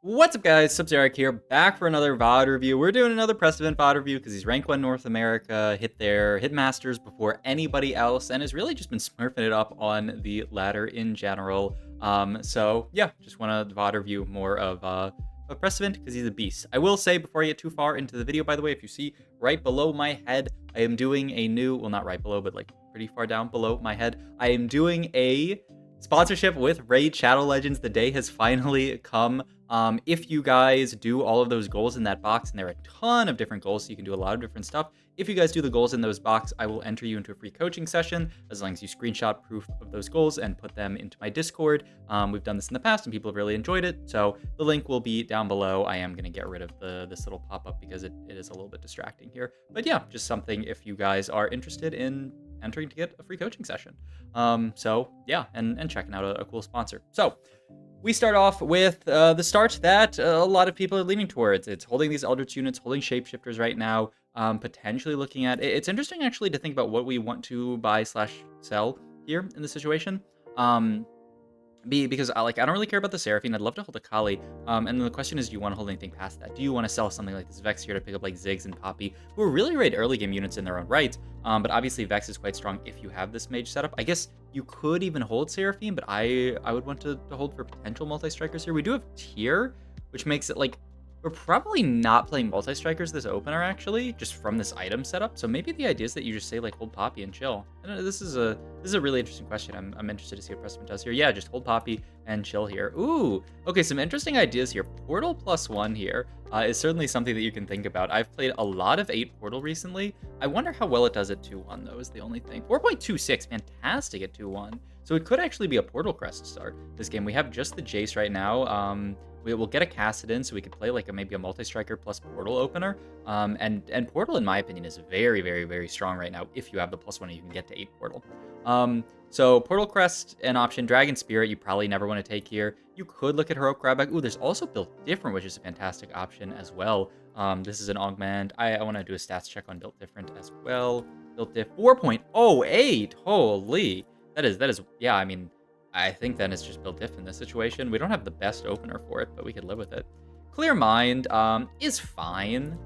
What's up, guys? Subzeric here, back for another VOD review. We're doing another Prestivent VOD review because he's rank 1 North America, hit Masters before anybody else, and has really just been smurfing it up on the ladder in general. So yeah, just want to VOD review more of Prestivent because he's a beast. I will say before I get too far into the video, by the way, if you see right below my head, I am doing a new, well, not right below, but like pretty far down below my head, I am doing a sponsorship with Raid Shadow Legends. The day has finally come. If you guys do all of those goals in that box, and there are a ton of different goals, so you can do a lot of different stuff. If you guys do the goals in those box, I will enter you into a free coaching session as long as you screenshot proof of those goals and put them into my Discord. We've done this in the past and people have really enjoyed it, so the link will be down below. I am going to get rid of this little pop-up because it is a little bit distracting here. But yeah, just something if you guys are interested in entering to get a free coaching session. So yeah, and checking out a cool sponsor. So we start off with the start that a lot of people are leaning towards. It's holding these Eldritch units, holding Shapeshifters right now, potentially looking at... It's interesting, actually, to think about what we want to buy/sell here in this situation. Because I don't really care about the Seraphine. I'd love to hold a Kali. And then the question is, do you want to hold anything past that? Do you want to sell something like this Vex here to pick up like Ziggs and Poppy, who are really great early game units in their own right? But obviously Vex is quite strong if you have this mage setup. I guess you could even hold Seraphine, but I would want to hold for potential multi-strikers here. We do have Tier, which makes it like... We're probably not playing multi-strikers this opener, actually, just from this item setup. So maybe the idea is that you just say, like, hold Poppy and chill. I don't know, this is a really interesting question. I'm interested to see what Prestivent does here. Yeah, just hold Poppy and chill here. Ooh, okay, some interesting ideas here. Portal +1 here is certainly something that you can think about. I've played a lot of 8 Portal recently. I wonder how well it does at 2-1, though, is the only thing. 4.26, fantastic at 2-1. So it could actually be a Portal Crest start this game. We have just the Jace right now. We will get a Cassidin, so we could play like maybe a multi-striker plus Portal opener. And Portal, in my opinion, is very, very, very strong right now. If you have the +1 and you can get to 8 Portal. So Portal Crest, an option. Dragon Spirit, you probably never want to take here. You could look at Heroic Grabback. Ooh, there's also Built Different, which is a fantastic option as well. This is an augment. I want to do a stats check on Built Different as well. Built Diff 4.08. Holy, that is yeah. I mean, I think then it's just Built Diff in this situation. We don't have the best opener for it, but we could live with it. Clear Mind is fine.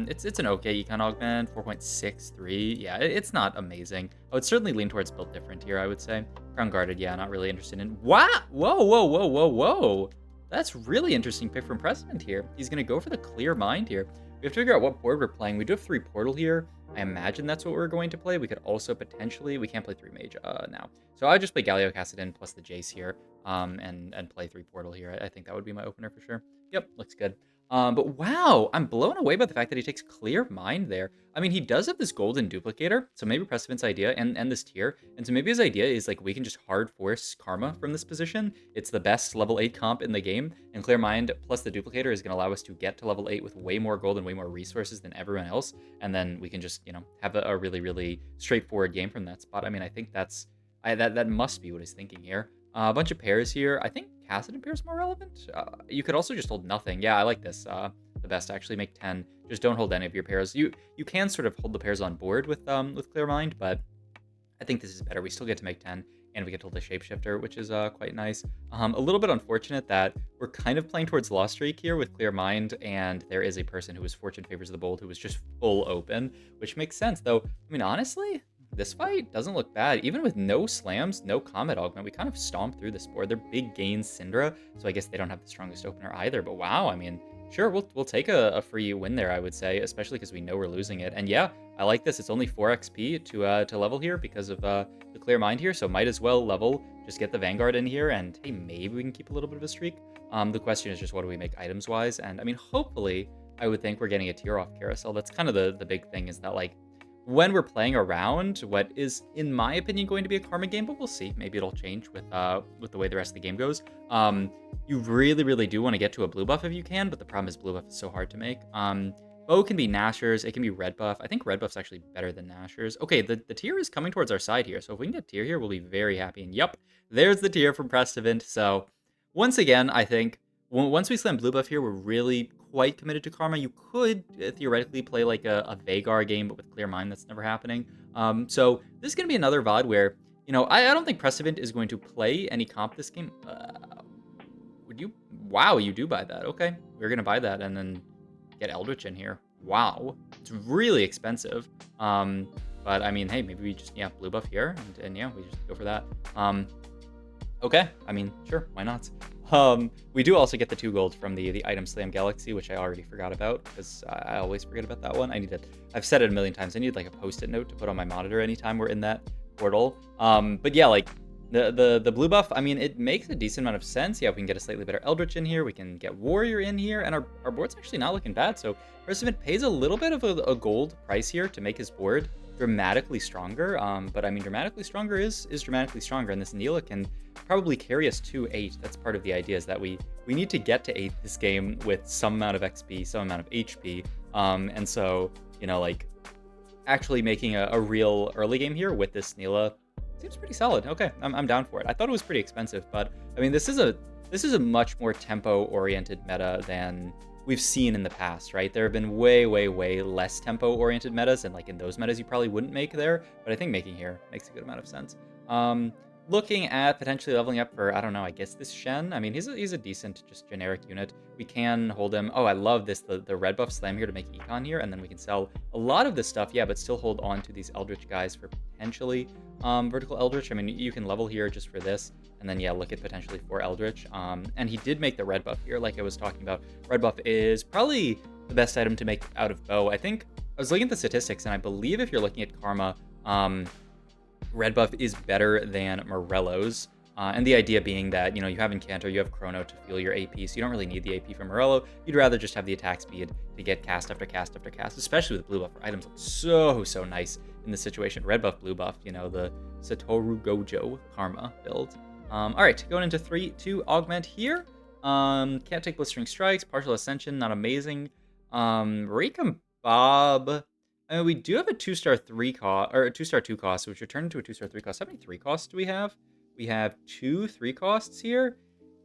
It's an okay econ augment, 4.63. Yeah, it's not amazing. I would certainly lean towards Built Different here, I would say. Crown Guarded, yeah, not really interested in... Wow! Whoa, whoa, whoa, whoa, whoa! That's really interesting pick from Prestivent here. He's going to go for the Clear Mind here. We have to figure out what board we're playing. We do have 3 Portal here. I imagine that's what we're going to play. We could also potentially... We can't play 3 Mage now. So I would just play Galio Cassidin plus the Jace here and play 3 Portal here. I think that would be my opener for sure. Yep, looks good. But wow, I'm blown away by the fact that he takes Clear Mind there. I mean, he does have this golden duplicator, so maybe Prestivent's idea, and this tier, and so maybe his idea is like we can just hard force Karma from this position. It's the best level 8 comp in the game, and Clear Mind plus the duplicator is going to allow us to get to level 8 with way more gold and way more resources than everyone else, and then we can just, you know, have a really, really straightforward game from that spot. I mean, I think that must be what he's thinking here. A bunch of pairs here. I think Cassidin pair is more relevant. You could also just hold nothing. Yeah, I like this the best, actually. Make 10. Just don't hold any of your pairs. You can sort of hold the pairs on board with Clear Mind, but I think this is better. We still get to make 10, and we get to hold the Shapeshifter, which is quite nice. A little bit unfortunate that we're kind of playing towards Lost Streak here with Clear Mind, and there is a person who is Fortune Favors the Bold who is just full open, which makes sense, though. I mean, honestly, this fight doesn't look bad. Even with no slams, no Comet Augment, we kind of stomp through this board. They're big gains Syndra, so I guess they don't have the strongest opener either. But wow, I mean, sure, we'll take a free win there, I would say, especially because we know we're losing it. And yeah, I like this. It's only 4 XP to level here because of the Clear Mind here, so might as well level, just get the Vanguard in here, and hey, maybe we can keep a little bit of a streak. The question is just what do we make items-wise? And I mean, hopefully, I would think we're getting a tier off Carousel. That's kind of the big thing, is that, like, when we're playing around what is, in my opinion, going to be a Karma game, but we'll see. Maybe it'll change with the way the rest of the game goes. You really, really do want to get to a blue buff if you can, but the problem is blue buff is so hard to make. Bow can be Nashers. It can be red buff. I think red buff's actually better than Nashers. Okay, the tier is coming towards our side here, so if we can get tier here, we'll be very happy. And yep, there's the tier from Prestivent. So once again, I think once we slam blue buff here, we're really quite committed to Karma. You could theoretically play like a Vagar game, but with Clear Mind, that's never happening. So this is going to be another VOD where, you know, I don't think Prestivent is going to play any comp this game. Would you Wow, you do buy that. Okay, we're gonna buy that and then get Eldritch in here. Wow, it's really expensive. Um, but I mean, hey, maybe we just blue buff here and yeah, we just go for that. Okay, I mean, sure, why not? We do also get the 2 gold from the item Slam Galaxy, which I already forgot about because I always forget about that one. I need to. I've said it a million times. I need like a post-it note to put on my monitor anytime we're in that portal. But yeah, like the blue buff. I mean, it makes a decent amount of sense. Yeah, we can get a slightly better Eldritch in here. We can get Warrior in here, and our board's actually not looking bad. So Prestivent pays a little bit of a gold price here to make his board dramatically stronger. But I mean, dramatically stronger is dramatically stronger, and this Neela can probably carry us to 8. That's part of the idea, is that we need to get to 8 this game with some amount of XP, some amount of HP. And so, like, actually making a real early game here with this Neela seems pretty solid. Okay, I'm down for it. I thought it was pretty expensive, but I mean, this is a much more tempo-oriented meta than we've seen in the past, right? There have been way, way, way less tempo-oriented metas, and like in those metas, you probably wouldn't make there, but I think making here makes a good amount of sense. Looking at potentially leveling up for, I don't know, I guess this Shen. I mean, he's a decent, just generic unit. We can hold him. Oh, I love this, the red buff slam here to make econ here, and then we can sell a lot of this stuff, yeah, but still hold on to these Eldritch guys for potentially vertical Eldritch. I mean, you can level here just for this, and then, yeah, look at potentially 4 Eldritch. And he did make the red buff here, like I was talking about. Red buff is probably the best item to make out of bow. I think I was looking at the statistics, and I believe if you're looking at Karma, red buff is better than Morello's. And the idea being that, you have Incanto, you have Chrono to fuel your AP, so you don't really need the AP from Morello. You'd rather just have the attack speed to get cast after cast after cast, especially with blue buff. Items look so nice in this situation. Red buff, blue buff, the Satoru Gojo Karma build. All right, going into 3-2 augment here. Can't take Blistering Strikes, Partial Ascension, not amazing. Bob. I mean, we do have a 2-star 3 cost, or a 2-star 2 cost, which would turn into a 2-star 3 cost. How many 3 costs do we have? We have 2 3 costs here.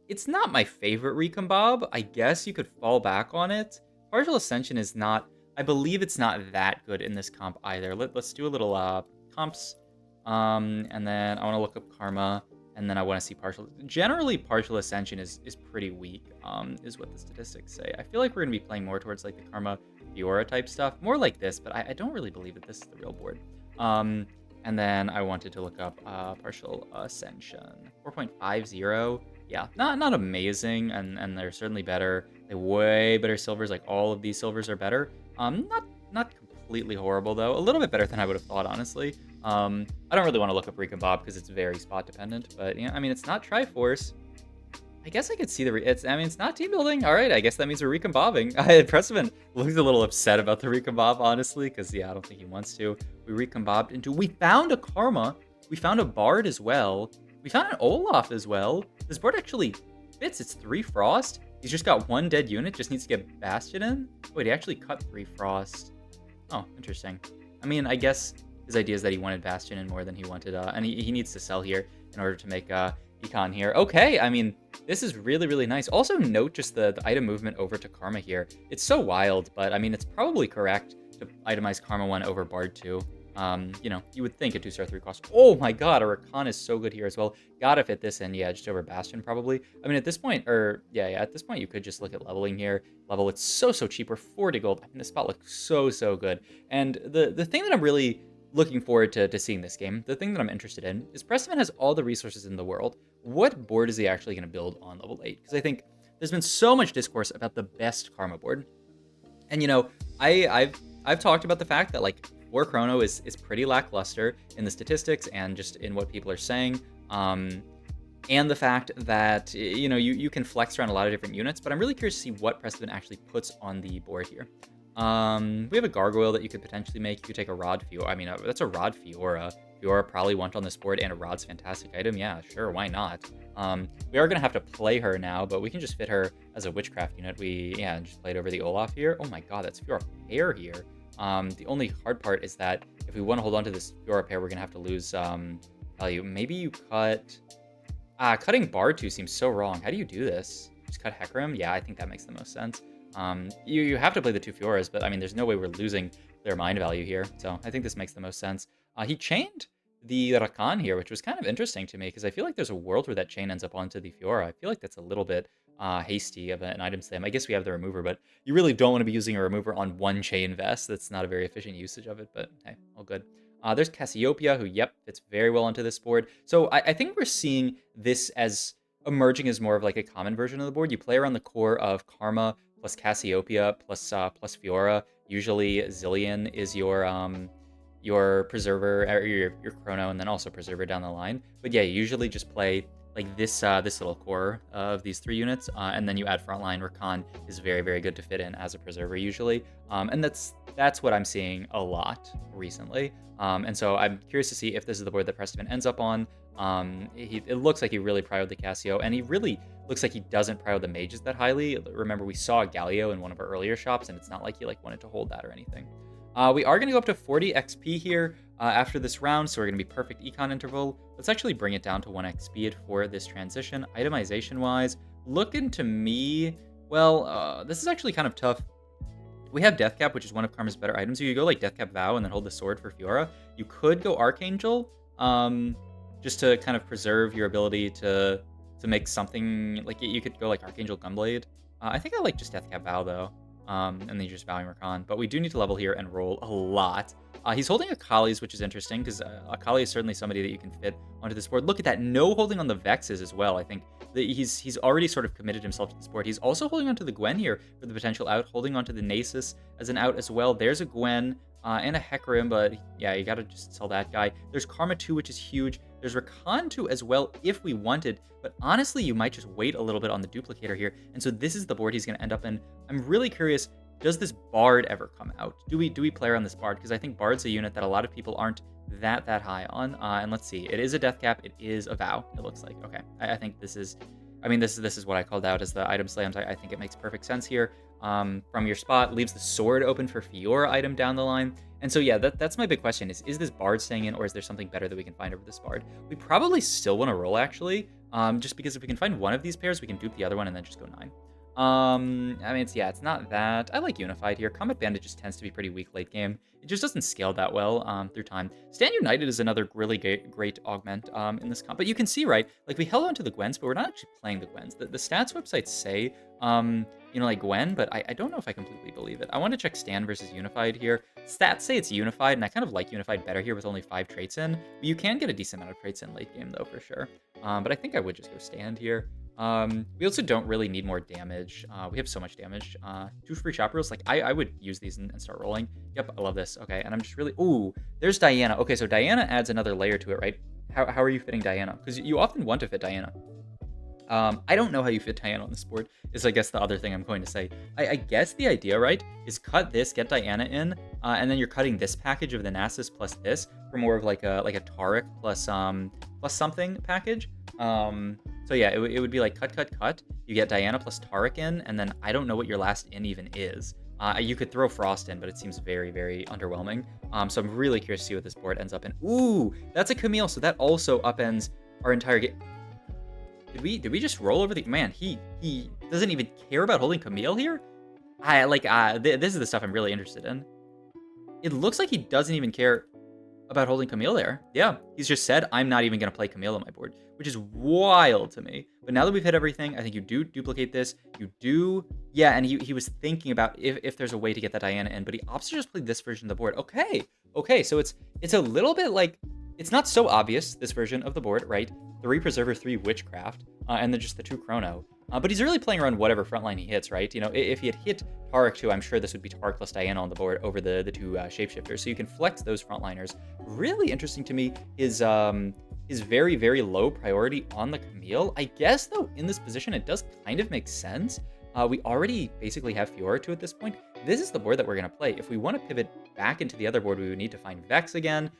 It's not my favorite Recon Bob. I guess you could fall back on it. Partial Ascension is not, I believe it's not that good in this comp either. Let's do a little comps. And then I want to look up Karma, and then I want to see Partial. Generally, Partial Ascension is pretty weak, is what the statistics say. I feel like we're going to be playing more towards like the Karma Fiora type stuff, more like this, but I don't really believe that this is the real board. And then I wanted to look up Partial Ascension. 4.50. Yeah, not amazing, and they're certainly better. They're way better silvers. Like all of these silvers are better. Not completely horrible though. A little bit better than I would have thought, honestly. I don't really want to look up Recon Bob because it's very spot dependent, but yeah, I mean, it's not Triforce. I guess I could see it's not team building. All right, I guess that means we're Recon Bobbing. Prestivent looks a little upset about the Recon Bob, honestly, because yeah, I don't think he wants to. We Recon Bobbed into, we found a Karma. We found a Bard as well. We found an Olaf as well. This board actually fits. It's 3 Frost. He's just got 1 dead unit, just needs to get Bastion in. Wait, he actually cut 3 Frost. Oh, interesting. I mean, I guess his idea is that he wanted Bastion in more than he wanted, and he needs to sell here in order to make econ here. Okay, I mean, this is really nice. Also note just the item movement over to Karma here. It's so wild, but I mean, it's probably correct to itemize Karma 1 over Bard 2. You would think a 2-star 3 cost. Oh my god, our Rakan is so good here as well. Gotta fit this in, yeah, just over Bastion probably. I mean, at this point, at this point, you could just look at leveling here. Level, it's so cheap. We're 40 gold. I mean, this spot looks so good. And the thing that I'm really looking forward to seeing this game, the thing that I'm interested in, is Prestivent has all the resources in the world. What board is he actually going to build on level 8? Because I think there's been so much discourse about the best Karma board. And, I've talked about the fact that, like, 4 Chrono is pretty lackluster in the statistics and just in what people are saying. And the fact that, you can flex around a lot of different units, but I'm really curious to see what Prestivent actually puts on the board here. We have a Gargoyle that you could potentially make. You could take a Rod Fiora. I mean, that's a Rod Fiora. Fiora probably want on this board, and a Rod's fantastic item. Yeah, sure, why not? We are going to have to play her now, but we can just fit her as a Witchcraft unit. Just played over the Olaf here. Oh my god, that's Fiora pair here. The only hard part is that if we want to hold on to this Fiora pair, we're going to have to lose value. Maybe you cut... cutting Bard 2 seems so wrong. How do you do this? Just cut Hecarim? Yeah, I think that makes the most sense. You have to play the 2 Fioras, but I mean, there's no way we're losing their mind value here. So I think this makes the most sense. He chained the Rakan here, which was kind of interesting to me because I feel like there's a world where that chain ends up onto the Fiora. I feel like that's a little bit hasty of an item slam. I guess we have the remover, but you really don't want to be using a remover on one chain vest. That's not a very efficient usage of it, but hey, all good. There's Cassiopeia, who, yep, fits very well onto this board. So I think we're seeing this as emerging as more of like a common version of the board. You play around the core of Karma plus Cassiopeia plus Fiora. Usually Zillion is your preserver or your chrono, and then also preserver down the line. But yeah, you usually just play like this little core of these 3 units, and then you add frontline. Rakan is very, very good to fit in as a preserver usually, and that's what I'm seeing a lot recently. And so I'm curious to see if this is the board that Prestivent ends up on. It looks like he really prioed the Cassio, and he really looks like he doesn't prio the mages that highly. Remember, we saw Galio in one of our earlier shops, and it's not like he like wanted to hold that or anything. We are going to go up to 40 XP here after this round, so we're going to be perfect econ interval. Let's actually bring it down to 1 XP for this transition. Itemization-wise, looking to me, well, this is actually kind of tough. We have Deathcap, which is one of Karma's better items. You could go like Deathcap Vow and then hold the sword for Fiora. You could go Archangel, just to kind of preserve your ability to make something, like you could go like Archangel Gunblade. I think I like just Deathcap Vow though. And then you're just vowing Rakan. But we do need to level here and roll a lot. He's holding Akali's, which is interesting, because Akali is certainly somebody that you can fit onto this board. Look at that, no holding on the Vexes as well. I think that he's already sort of committed himself to this board. He's also holding onto the Gwen here for the potential out, holding onto the Nasus as an out as well. There's a Gwen and a Hecarim, but yeah, you gotta just sell that guy. There's Karma 2, which is huge. There's Rakan 2 as well if we wanted, but honestly, you might just wait a little bit on the duplicator here. And so this is the board he's going to end up in. I'm really curious, does this Bard ever come out? Do we play around this Bard? Because I think Bard's a unit that a lot of people aren't that high on. And let's see, it is a Death Cap, it is a Vow, it looks like. Okay, I think this is, I mean, this is what I called out as the item slams. I think it makes perfect sense here. From your spot, leaves the sword open for Fiora item down the line. And so, yeah, that's my big question is this Bard staying in, or is there something better that we can find over this Bard? We probably still want to roll, actually, just because if we can find one of these pairs, we can dupe the other one and then just go 9. I mean, it's not that. I like Unified here. Combat Bandit just tends to be pretty weak late game. It just doesn't scale that well through time. Stand United is another really great augment in this comp. But you can see, right, like we held on to the Gwens, but we're not actually playing the Gwens. The stats websites say, you know, like Gwen, but I don't know if I completely believe it. I want to check Stand versus Unified here. Stats say it's Unified, and I kind of like Unified better here with only 5 traits in. But you can get a decent amount of traits in late game, though, for sure. But I think I would just go Stand here. We also don't really need more damage. We have so much damage. 2 free shop rolls. Like, I would use these and start rolling. Yep, I love this. Okay, and I'm just really... Ooh, there's Diana. Okay, so Diana adds another layer to it, right? How are you fitting Diana? Because you often want to fit Diana. I don't know how you fit Diana on this board, is I guess the other thing I'm going to say. I guess the idea, right, is cut this, get Diana in, and then you're cutting this package of the Nasus plus this for more of like a Taric plus something package. So yeah, it would be like cut. You get Diana plus Taric in, and then I don't know what your last in even is. You could throw Frost in, but it seems very, very underwhelming. So I'm really curious to see what this board ends up in. Ooh, that's a Camille, so that also upends our entire game. Did we just roll over the... Man, he doesn't even care about holding Camille here? This is the stuff I'm really interested in. It looks like he doesn't even care about holding Camille there. Yeah, he's just said, I'm not even going to play Camille on my board, which is wild to me. But now that we've hit everything, I think you do duplicate this. You do... Yeah, and he was thinking about if there's a way to get that Diana in, but he opts to just play this version of the board. Okay, so it's a little bit like... It's not so obvious, this version of the board, right? 3 Preserver, 3 Witchcraft, and then just the 2 Chrono. But he's really playing around whatever frontline he hits, right? You know, if he had hit Taric 2, I'm sure this would be Taric plus Diana on the board over the 2 Shapeshifters. So you can flex those frontliners. Really interesting to me is very, very low priority on the Camille. I guess, though, in this position, it does kind of make sense. We already basically have Fiora 2 at this point. This is the board that we're going to play. If we want to pivot back into the other board, we would need to find Vex again.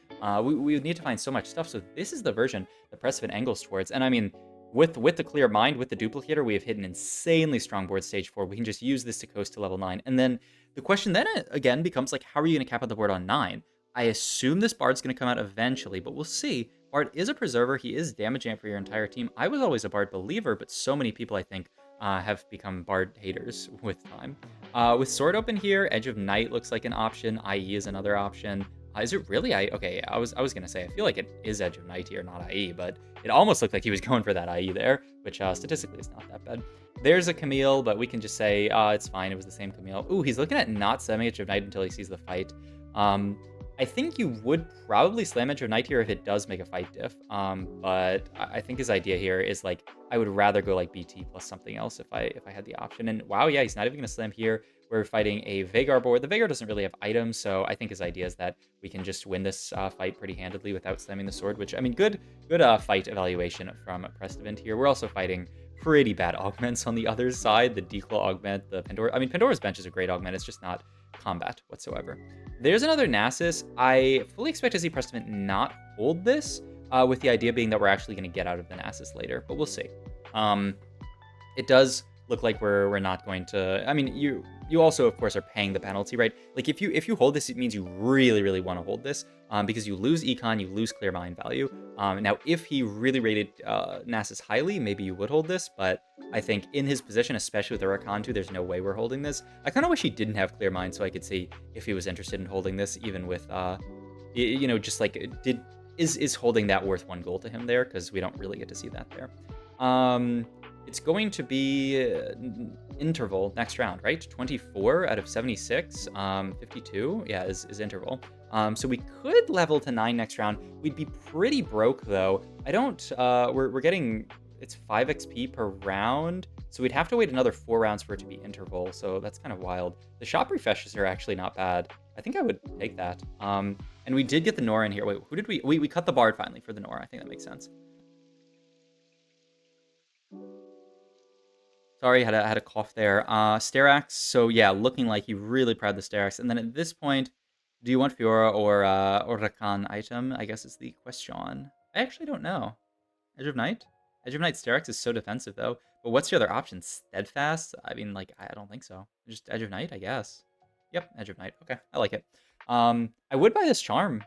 We would need to find so much stuff. So this is the version that Prestivent angles towards. And I mean, with the clear mind, with the duplicator, we have hit an insanely strong board stage 4. We can just use this to coast to level 9. And then the question then again becomes like, how are you going to cap out the board on 9? I assume this Bard's going to come out eventually, but we'll see. Bard is a preserver. He is damage amp for your entire team. I was always a Bard believer, but so many people, I think, have become Bard haters with time. With Sword open here, Edge of Night looks like an option. IE is another option. Is it really IE? Okay, I was gonna say, I feel like it is Edge of Night here, not IE, but it almost looked like he was going for that IE there, which statistically is not that bad. There's a Camille, but we can just say, it's fine. It was the same Camille. Ooh, he's looking at not slamming Edge of Night until he sees the fight. Um, I think you would probably slam Edge of Night here if it does make a fight diff. But I think his idea here is like, I would rather go like BT plus something else if I had the option. And wow, yeah, he's not even gonna slam here. We're fighting a Vhagar board. The Vhagar doesn't really have items, so I think his idea is that we can just win this fight pretty handedly without slamming the sword, which, I mean, good fight evaluation from Prestivent here. We're also fighting pretty bad augments on the other side. The Declaw augment, the Pandora. I mean, Pandora's Bench is a great augment. It's just not combat whatsoever. There's another Nasus. I fully expect to see Prestivent not hold this, with the idea being that we're actually going to get out of the Nasus later, but we'll see. It does look like we're not going to. I mean, you also, of course, are paying the penalty, right? Like, if you hold this, it means you really, really want to hold this, because you lose econ, you lose clear mind value. Now, if he really rated Nasus highly, maybe you would hold this, but I think in his position, especially with the Rakan 2, there's no way we're holding this. I kind of wish he didn't have clear mind so I could see if he was interested in holding this, even with, just like, is holding that worth 1 gold to him there? Because we don't really get to see that there. It's going to be interval next round, right? 24 out of 76, 52, yeah, is interval. So we could level to 9 next round. We'd be pretty broke though. I don't, we're getting, it's 5 XP per round. So we'd have to wait another 4 rounds for it to be interval. So that's kind of wild. The shop refreshes are actually not bad. I think I would take that. And we did get the Nora in here. Wait, who did we cut the Bard finally for the Nora. I think that makes sense. Sorry, had a cough there. Sterax, so yeah, looking like you really proud the Sterax. And then at this point, do you want Fiora or Rakan item? I guess is the question. I actually don't know. Edge of Night? Edge of Night Sterax is so defensive though. But what's your other option? Steadfast? I mean, like, I don't think so. Just Edge of Night, I guess. Yep, Edge of Night. Okay, I like it. I would buy this Charm.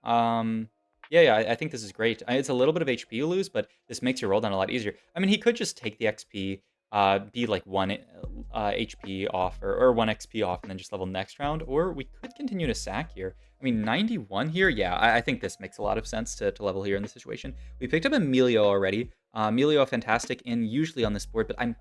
Yeah, I think this is great. It's a little bit of HP you lose, but this makes your roll down a lot easier. I mean, he could just take the XP, be like 1 HP off or 1 XP off and then just level next round, or we could continue to sack here. I mean, 91 here, yeah, I think this makes a lot of sense to level here in this situation. We picked up Emilio already. Emilio fantastic in usually on this board, but I'm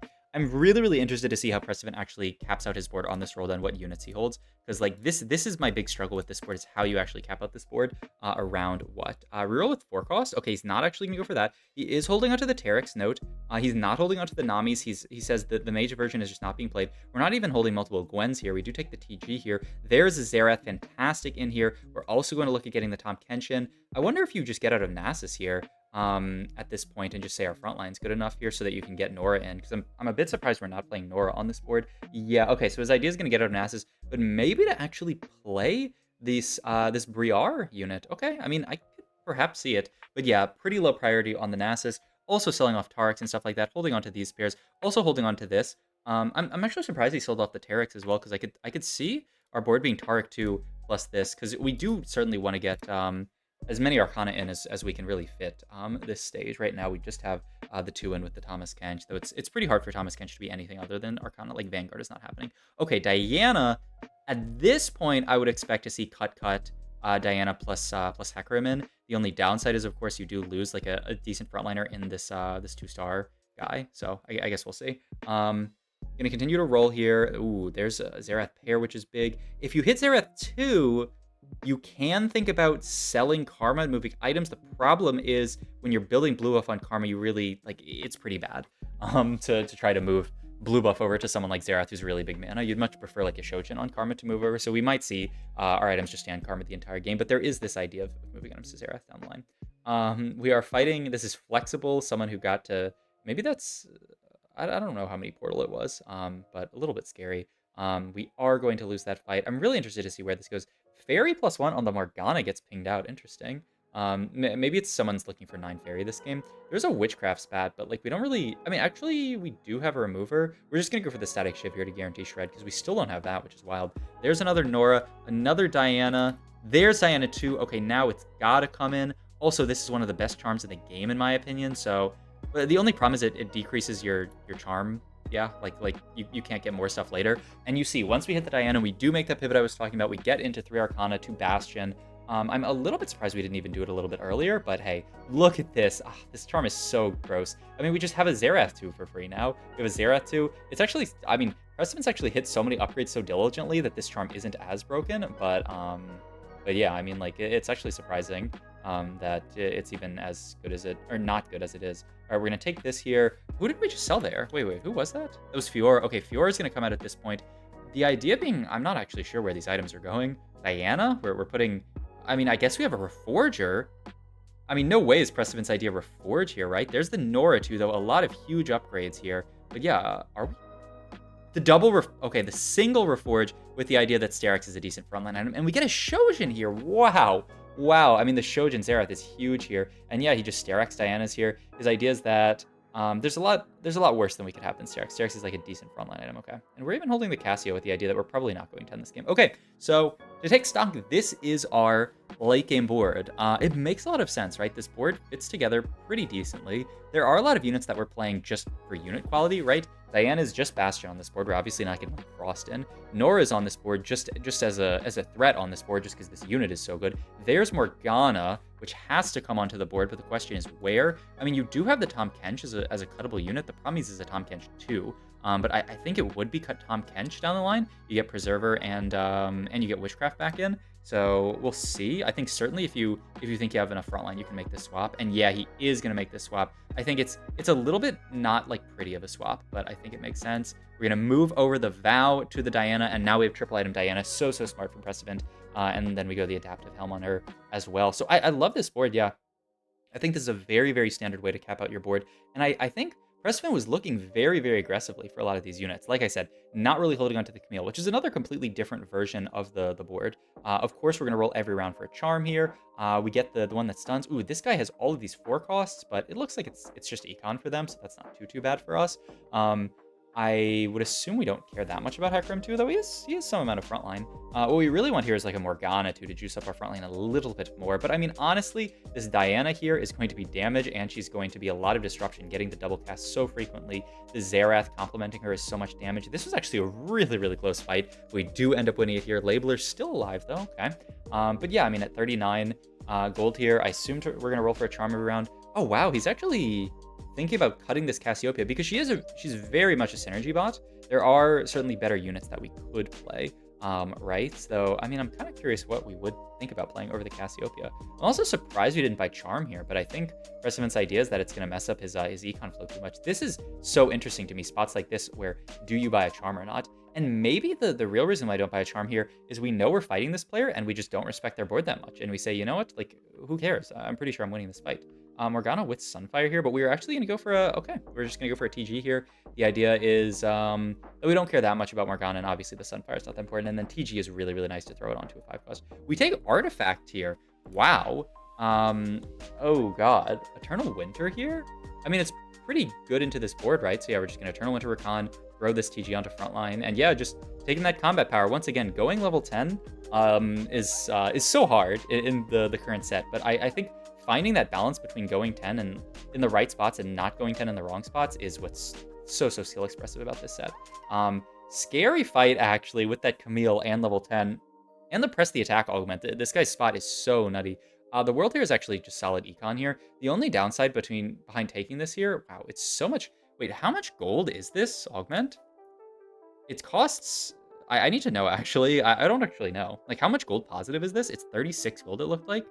really, really interested to see how Prestivent actually caps out his board on this roll and what units he holds. Because like this is my big struggle with this board, is how you actually cap out this board around what? Reroll with 4 cost? Okay, he's not actually going to go for that. He is holding onto the Terex note. He's not holding onto the Namis. He says that the mage version is just not being played. We're not even holding multiple Gwens here. We do take the TG here. There's a Xerath, fantastic in here. We're also going to look at getting the Tom Kenshin. I wonder if you just get out of Nasus here. At this point and just say our front line's good enough here so that you can get Nora in, because I'm a bit surprised we're not playing Nora on this board. Yeah, okay, so his idea is going to get out of Nasus, but maybe to actually play this Briar unit. Okay, I mean, I could perhaps see it, but yeah, pretty low priority on the Nasus. Also selling off Tarics and stuff like that, holding on to these pairs, also holding on to this. I'm actually surprised he sold off the Tarics as well, because I could see our board being Taric 2 plus this, because we do certainly want to get as many Arcana in as we can really fit this stage. Right now, we just have the 2 in with the Thomas Kench, though it's pretty hard for Thomas Kench to be anything other than Arcana. Like, Vanguard is not happening. Okay, Diana. At this point, I would expect to see cut Diana plus Hecarim in. The only downside is, of course, you do lose like a decent frontliner in this 2-star guy. So I guess we'll see. Gonna continue to roll here. Ooh, there's a Xerath pair, which is big. If you hit Xerath 2, you can think about selling Karma and moving items. The problem is when you're building blue buff on Karma, you really, like, it's pretty bad to try to move blue buff over to someone like Xerath, who's really big mana. You'd much prefer like a Shojin on Karma to move over. So we might see our items just stay on Karma the entire game, but there is this idea of moving items to Xerath down the line. We are fighting, this is Flexible, someone who got to, maybe that's, I don't know how many portal it was, but a little bit scary. We are going to lose that fight. I'm really interested to see where this goes. Fairy +1 on the Morgana gets pinged out. Interesting. Maybe it's someone's looking for 9 Fairy this game. There's a Witchcraft spat, but like we don't really... I mean, actually, we do have a remover. We're just going to go for the Static Shiv here to guarantee Shred, because we still don't have that, which is wild. There's another Nora, another Diana. There's Diana 2. Okay, now it's got to come in. Also, this is one of the best charms in the game, in my opinion. So the only problem is it decreases your charm. Yeah, like you can't get more stuff later. And you see, once we hit the Diana, we do make that pivot I was talking about. We get into 3 Arcana, 2 Bastion. I'm a little bit surprised we didn't even do it a little bit earlier, but hey, look at this. Ah, this charm is so gross. I mean, we just have a Xerath 2 for free now. We have a Xerath 2. It's actually, I mean, Prestivent's actually hit so many upgrades so diligently that this charm isn't as broken, but yeah, I mean, like, it's actually surprising that it's even as good as it, or not good as it is. All right, we're going to take this here. Who did we just sell there? Wait, who was that? That was Fiora. Okay, Fiora is going to come out at this point. The idea being, I'm not actually sure where these items are going. Diana, we're putting, I mean, I guess we have a Reforger. I mean, no way is Prestivent's idea Reforge here, right? There's the Nora too, though. A lot of huge upgrades here. But yeah, are we? The double, okay, the single Reforge with the idea that Sterak's is a decent frontline item. And we get a Shojin here. Wow. Wow. I mean, the Shojin Xerath is huge here. And yeah, he just Sterak's Diana's here. His idea is that there's a lot worse than we could have than Sterak's. Sterak's is like a decent frontline item, okay? And we're even holding the Cassio with the idea that we're probably not going to end this game. Okay, so to take stock, this is our late game board. It makes a lot of sense, right? This board fits together pretty decently. There are a lot of units that we're playing just for unit quality, right? Diana's just Bastion on this board. We're obviously not getting like Frost in. Nora's on this board just as a threat on this board, just because this unit is so good. There's Morgana, which has to come onto the board, but the question is where? I mean, you do have the Tahm Kench as a cuttable unit. The problem is a Tahm Kench too. But I think it would be cut Tahm Kench down the line. You get Preserver and you get Witchcraft back in. So we'll see. I think certainly if you think you have enough frontline, you can make this swap. And yeah, he is going to make this swap. I think it's a little bit not like pretty of a swap, but I think it makes sense. We're going to move over the Vow to the Diana, and now we have triple item Diana. So smart from Prestivent. And then we go the Adaptive Helm on her as well. So I love this board, yeah. I think this is a very standard way to cap out your board. And I think Prestivent was looking very aggressively for a lot of these units. Like I said, not really holding onto the Camille, which is another completely different version of the board. Of course, we're going to roll every round for a charm here. We get the one that stuns. Ooh, this guy has all of these 4 costs, but it looks like it's just econ for them, so that's not too bad for us. I would assume we don't care that much about Hecarim 2, though he has some amount of frontline. What we really want here is like a Morgana 2 to juice up our frontline a little bit more. But I mean, honestly, this Diana here is going to be damage, and she's going to be a lot of disruption, getting the double cast so frequently. The Xerath complementing her is so much damage. This was actually a really close fight. We do end up winning it here. Labeler's still alive, though. Okay. But yeah, I mean, at 39 gold here, I assume we're going to roll for a charm every round. Oh, wow. He's actually thinking about cutting this Cassiopeia because she's very much a synergy bot. There are certainly better units that we could play, right? So, I mean, I'm kind of curious what we would think about playing over the Cassiopeia. I'm also surprised we didn't buy Charm here, but I think Prestivent's idea is that it's going to mess up his econ flow too much. This is so interesting to me, spots like this where do you buy a Charm or not? And maybe the real reason why I don't buy a Charm here is we know we're fighting this player and we just don't respect their board that much. And we say, you know what, like, who cares? I'm pretty sure I'm winning this fight. Morgana with Sunfire here, but we were actually going to go for we're just going to go for a TG here. The idea is that we don't care that much about Morgana, and obviously the Sunfire is not that important, and then TG is really nice to throw it onto a 5 cost. We take Artifact here. Wow. Oh god. Eternal Winter here? I mean, it's pretty good into this board, right? So yeah, we're just going to Eternal Winter Recon, throw this TG onto frontline, and yeah, just taking that combat power. Once again, going level 10 is so hard in the current set, but I think finding that balance between going 10 and in the right spots and not going 10 in the wrong spots is what's so skill expressive about this set. Scary fight actually with that Camille and level 10 and the press the attack augment. This guy's spot is so nutty. The world here is actually just solid econ here. The only downside behind taking this here, wow, it's so much. Wait, how much gold is this augment? It costs, I need to know actually. I don't actually know. Like, how much gold positive is this? It's 36 gold it looked like.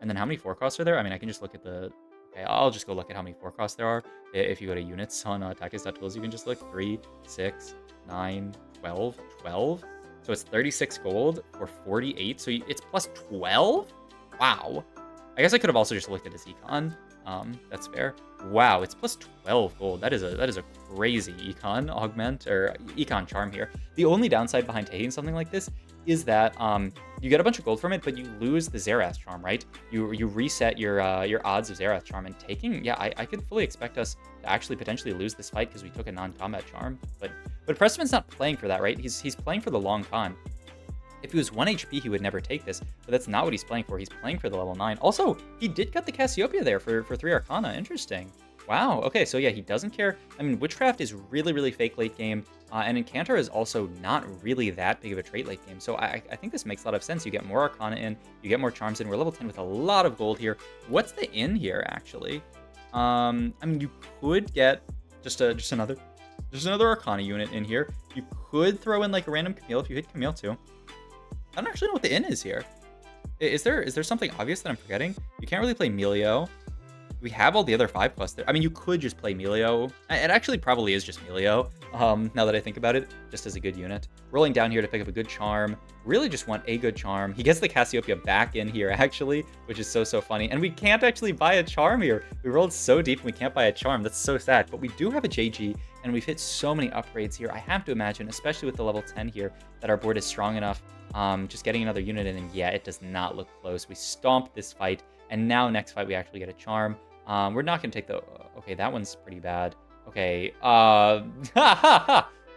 And then how many 4 costs are there? I mean, I can just look at okay, I'll just go look at how many 4 costs there are. If you go to units on tactics.tools, you can just look 3, 6, 9, 12, 12. So it's 36 gold for 48. So it's plus 12? Wow. I guess I could have also just looked at his econ. That's fair. Wow, it's plus 12 gold. That is a crazy econ augment or econ charm here. The only downside behind taking something like this is that you get a bunch of gold from it, but you lose the Xerath charm, right? You reset your odds of Xerath charm, and taking, yeah, I could fully expect us to actually potentially lose this fight because we took a non-combat charm. But Prestivent's not playing for that, right? He's playing for the long con. If he was 1 HP, he would never take this, but that's not what he's playing for. He's playing for the level 9. Also, he did cut the Cassiopeia there for 3 Arcana. Interesting. Wow. Okay. So yeah, he doesn't care. I mean, Witchcraft is really, really fake late game, and Incantor is also not really that big of a trait late game. So I think this makes a lot of sense. You get more Arcana in, you get more Charms in. We're level 10 with a lot of gold here. What's the in here actually? I mean, you could get just another Arcana unit in here. You could throw in like a random Camille if you hit Camille too. I don't actually know what the in is here. Is there something obvious that I'm forgetting? You can't really play Melio. We have all the other 5+ there. I mean, you could just play Melio. It actually probably is just Melio, now that I think about it, just as a good unit. Rolling down here to pick up a good charm. Really just want a good charm. He gets the Cassiopeia back in here, actually, which is so funny. And we can't actually buy a charm here. We rolled so deep and we can't buy a charm. That's so sad. But we do have a JG, and we've hit so many upgrades here. I have to imagine, especially with the level 10 here, that our board is strong enough. Just getting another unit in, and yeah, it does not look close. We stomped this fight, and now next fight we actually get a charm. We're not gonna take the... Okay, that one's pretty bad. Okay,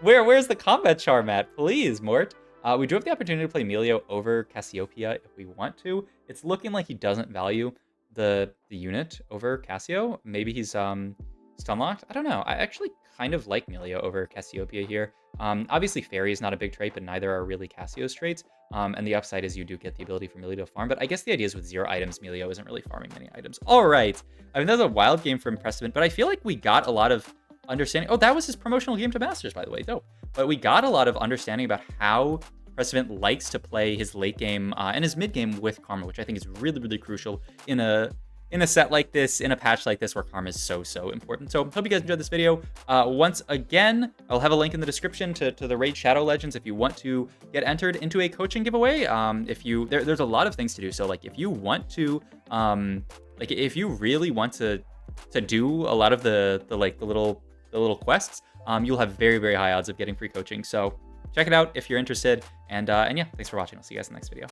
where's the combat charm at? Please, Mort. We do have the opportunity to play Melio over Cassiopeia if we want to. It's looking like he doesn't value the unit over Cassio. Maybe he's stunlocked. I don't know. I actually kind of like Melio over Cassiopeia here. Obviously, Fairy is not a big trait, but neither are really Cassio's traits. And the upside is you do get the ability for Melio to farm. But I guess the idea is with 0 items, Melio isn't really farming many items. All right. I mean, that was a wild game from Prestivent, but I feel like we got a lot of understanding. Oh, that was his promotional game to Masters, by the way. Dope. But we got a lot of understanding about how Prestivent likes to play his late game and his mid game with Karma, which I think is really, really crucial in a set like this, in a patch like this where Karma is so important. So hope you guys enjoyed this video. Once again, I'll have a link in the description to the Raid Shadow Legends if you want to get entered into a coaching giveaway. There's a lot of things to do. So like if you want to, if you really want to do a lot of the little quests, you'll have very high odds of getting free coaching. So check it out if you're interested. And yeah, thanks for watching. I'll see you guys in the next video.